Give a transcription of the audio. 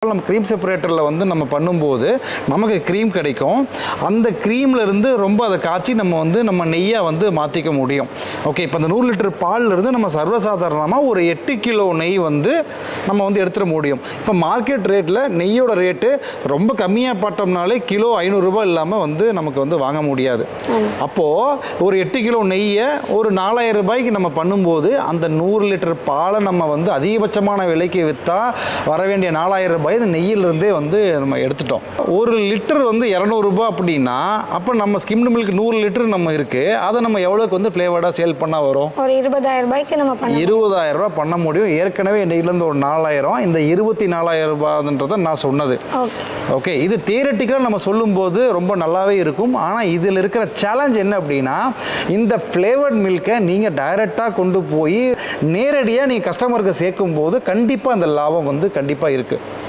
நம்ம க்ரீம் செப்பரேட்டரில் வந்து நம்ம பண்ணும்போது நமக்கு க்ரீம் கிடைக்கும். அந்த க்ரீமில் இருந்து ரொம்ப அதை காய்ச்சி நம்ம வந்து நம்ம நெய்யாக வந்து மாற்றிக்க முடியும். ஓகே, இப்போ அந்த 100 லிட்டர் பாலில் இருந்து நம்ம சர்வசாதாரணமாக ஒரு 8 கிலோ நெய் வந்து நம்ம வந்து எடுத்துட முடியும். இப்போ மார்க்கெட் ரேட்டில் நெய்யோட ரேட்டு ரொம்ப கம்மியாக பார்த்தோம்னாலே கிலோ 500 ரூபாய் இல்லாமல் வந்து நமக்கு வந்து வாங்க முடியாது. அப்போது ஒரு 8 கிலோ நெய்யை ஒரு 4000 ரூபாய்க்கு நம்ம பண்ணும்போது அந்த 100 லிட்டர் பாலை நம்ம வந்து அதிகபட்சமான விலைக்கு விற்றா வர வேண்டிய 4000 ரூபாய் இந்த நெய்யிலிருந்தே வந்து நம்ம எடுத்துட்டோம். ஒரு லிட்டர் வந்து 200 ரூபாய் அப்படின்னா அப்போ நம்ம ஸ்கிம்டு மில்க் 100 லிட்டர் நம்ம இருக்குது. அதை நம்ம எவ்வளோக்கு வந்து ஃப்ளேவர்டாக சேல் பண்ணால் வரும்? ஒரு 20,000 ரூபாய்க்கு நம்ம 20,000 ரூபாய் பண்ண முடியும். ஏற்கனவே நெய்யிலேருந்து ஒரு 4000, இந்த 24,000 ரூபாய்ன்றதை நான் சொன்னது. ஓகே, இது தியரட்டிக்கலாக நம்ம சொல்லும்போது ரொம்ப நல்லாவே இருக்கும். ஆனால் இதில் இருக்கிற சேலஞ்ச் என்ன அப்படின்னா, இந்த ஃப்ளேவர்ட் மில்கை நீங்கள் டைரெக்டாக கொண்டு போய் நேரடியாக நீங்கள் கஸ்டமருக்கு சேர்க்கும் போது கண்டிப்பாக அந்த லாபம் வந்து கண்டிப்பாக இருக்குது.